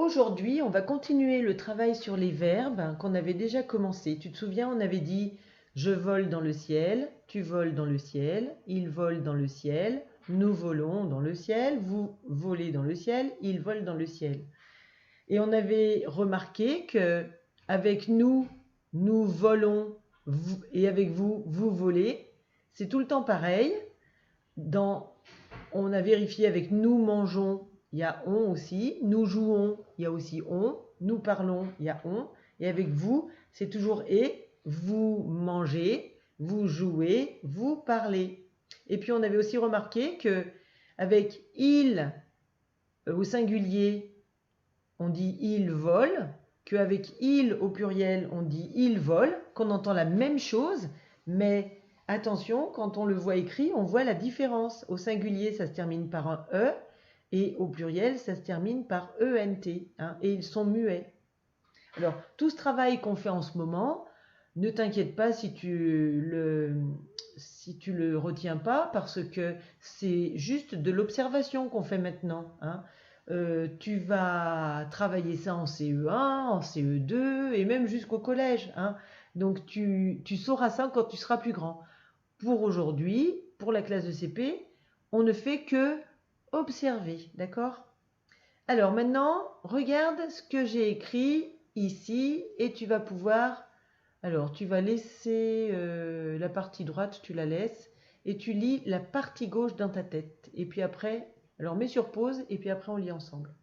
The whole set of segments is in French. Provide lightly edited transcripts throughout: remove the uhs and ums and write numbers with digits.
aujourd'hui, on va continuer le travail sur les verbes qu'on avait déjà commencé. Tu te souviens, on avait dit je vole dans le ciel, tu voles dans le ciel, il vole dans le ciel, nous volons dans le ciel, vous volez dans le ciel, il vole dans le ciel. Et on avait remarqué que avec nous, nous volons, et avec vous, vous volez. C'est tout le temps pareil. On a vérifié avec nous mangeons, il y a on aussi. Nous jouons, il y a aussi on. Nous parlons, il y a on. Et avec vous, c'est toujours et. Vous mangez, vous jouez, vous parlez. Et puis on avait aussi remarqué que avec il au singulier, on dit il vole, qu'avec il au pluriel, on dit il vole, qu'on entend la même chose, mais attention, quand on le voit écrit, on voit la différence. Au singulier, ça se termine par un E, et au pluriel, ça se termine par ENT, hein, et ils sont muets. Alors, tout ce travail qu'on fait en ce moment, ne t'inquiète pas si tu le retiens pas, parce que c'est juste de l'observation qu'on fait maintenant, hein. Tu vas travailler ça en CE1, en CE2 et même jusqu'au collège, hein. Donc tu sauras ça quand tu seras plus grand. Pour aujourd'hui, pour la classe de CP, on ne fait que observer, d'accord? Alors maintenant, regarde ce que j'ai écrit ici et tu vas pouvoir... Alors, tu vas laisser la partie droite, tu la laisses et tu lis la partie gauche dans ta tête. Et puis après... Alors, mets sur pause et puis après, on lit ensemble.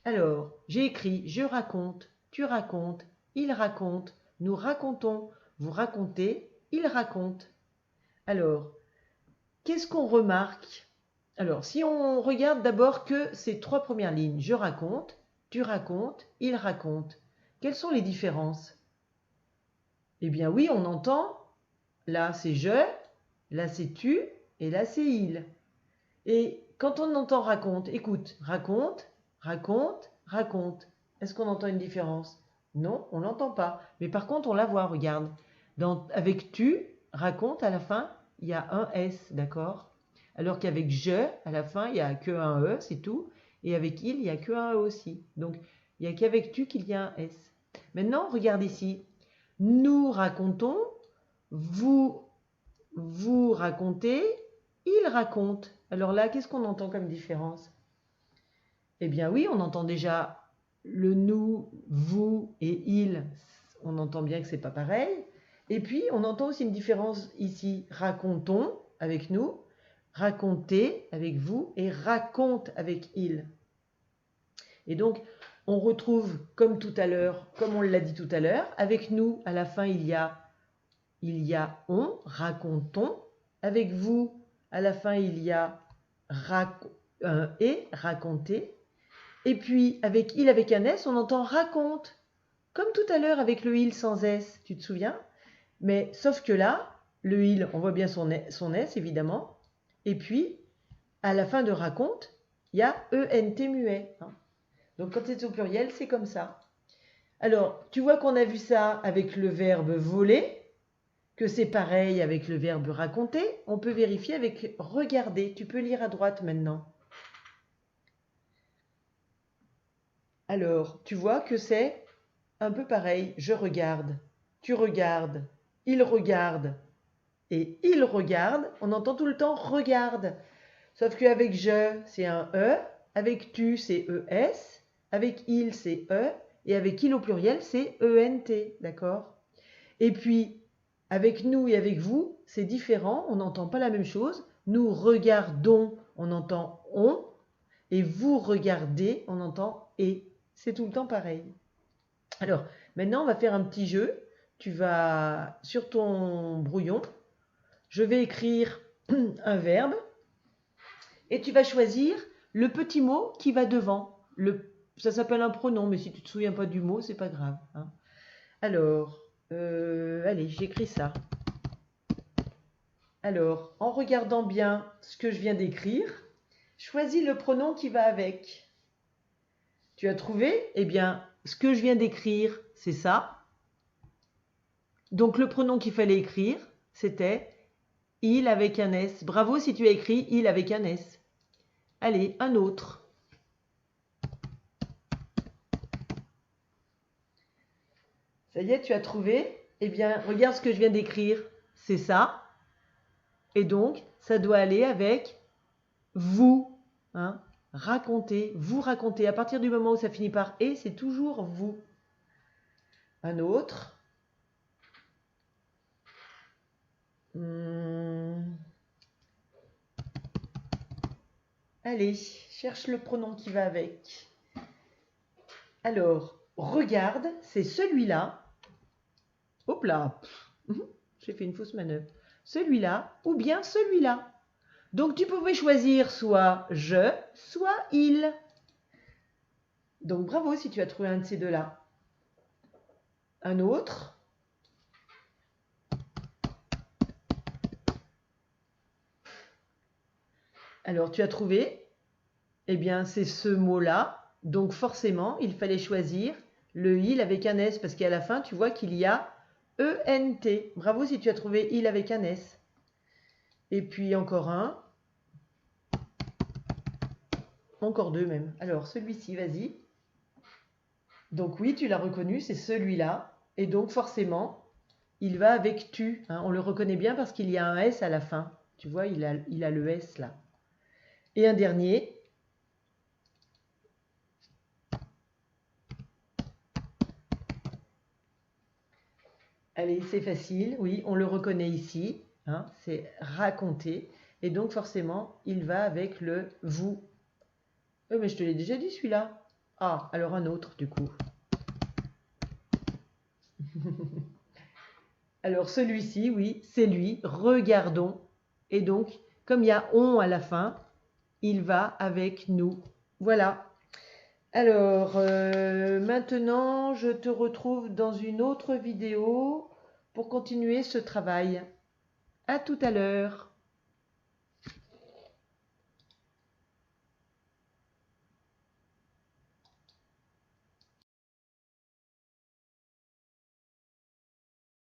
Alors, j'ai écrit « Je raconte »,« Tu racontes »,« Il raconte »,« Nous racontons »,« Vous racontez »,« Il raconte ». Alors, qu'est-ce qu'on remarque? Alors, si on regarde d'abord que ces trois premières lignes, « Je raconte »,« Tu racontes »,« Il raconte », quelles sont les différences? Eh bien oui, on entend, là c'est « je », là c'est « tu » et là c'est « il ». Et quand on entend raconte, écoute, raconte, raconte, raconte. Est-ce qu'on entend une différence? Non, on ne l'entend pas. Mais par contre, on la voit, regarde. Avec tu, raconte, à la fin, il y a un S, d'accord? Alors qu'avec je, à la fin, il n'y a qu'un E, c'est tout. Et avec il n'y a qu'un E aussi. Donc, il n'y a qu'avec tu qu'il y a un S. Maintenant, regarde ici. Nous racontons, vous racontez, il raconte. Alors là, qu'est-ce qu'on entend comme différence? Eh bien oui, on entend déjà le nous, vous et il. On entend bien que c'est pas pareil. Et puis, on entend aussi une différence ici. Racontons avec nous, racontez avec vous et raconte avec il. Et donc, on retrouve comme tout à l'heure, comme on l'a dit tout à l'heure, avec nous, à la fin, il y a on, racontons. Avec vous, à la fin, il y a et, raconter. Et puis, avec il avec un S, on entend raconte. Comme tout à l'heure avec le il sans S, tu te souviens? Mais sauf que là, le il, on voit bien son S, évidemment. Et puis, à la fin de raconte, il y a ENT muet. Donc, quand c'est au pluriel, c'est comme ça. Alors, tu vois qu'on a vu ça avec le verbe voler, que c'est pareil avec le verbe raconter. On peut vérifier avec regarder. Tu peux lire à droite maintenant. Alors, tu vois que c'est un peu pareil. Je regarde, tu regardes, il regarde et il regarde. On entend tout le temps regarde. Sauf qu'avec je, c'est un E. Avec tu, c'est ES. Avec il, c'est E. Et avec il au pluriel, c'est ENT. D'accord? Et puis, avec nous et avec vous, c'est différent. On n'entend pas la même chose. Nous regardons, on entend on. Et vous regardez, on entend et. C'est tout le temps pareil. Alors, maintenant, on va faire un petit jeu. Tu vas sur ton brouillon. Je vais écrire un verbe. Et tu vas choisir le petit mot qui va devant. Ça s'appelle un pronom, mais si tu ne te souviens pas du mot, c'est pas grave. Alors, allez, j'écris ça. Alors, en regardant bien ce que je viens d'écrire, choisis le pronom qui va avec. Tu as trouvé? Eh bien, ce que je viens d'écrire, c'est ça. Donc, le pronom qu'il fallait écrire, c'était il avec un S. Bravo si tu as écrit il avec un S. Allez, un autre. Ça y est, tu as trouvé? Eh bien, regarde ce que je viens d'écrire. C'est ça. Et donc, ça doit aller avec vous. Hein? Racontez, vous racontez. À partir du moment où ça finit par « et », c'est toujours vous. Un autre. Allez, cherche le pronom qui va avec. Alors, regarde, c'est celui-là. Hop là, j'ai fait une fausse manœuvre. Celui-là ou bien celui-là. Donc tu pouvais choisir soit je, soit il. Donc bravo si tu as trouvé un de ces deux-là. Un autre. Alors tu as trouvé? Eh bien c'est ce mot-là. Donc forcément, il fallait choisir le il avec un S parce qu'à la fin, tu vois qu'il y a ENT. Bravo si tu as trouvé il avec un S. Et puis encore un. Encore deux même. Alors celui-ci, vas-y. Donc oui, tu l'as reconnu, c'est celui-là. Et donc forcément, il va avec tu. Hein. On le reconnaît bien parce qu'il y a un S à la fin. Tu vois, il a le S là. Et un dernier. Allez, c'est facile. Oui, on le reconnaît ici. Hein, c'est raconter. Et donc forcément, il va avec le vous. Mais je te l'ai déjà dit celui-là. Ah, alors un autre du coup. Alors celui-ci, oui, c'est lui. Regardons. Et donc, comme il y a on à la fin, il va avec nous. Voilà. Alors, maintenant, je te retrouve dans une autre vidéo pour continuer ce travail. À tout à l'heure.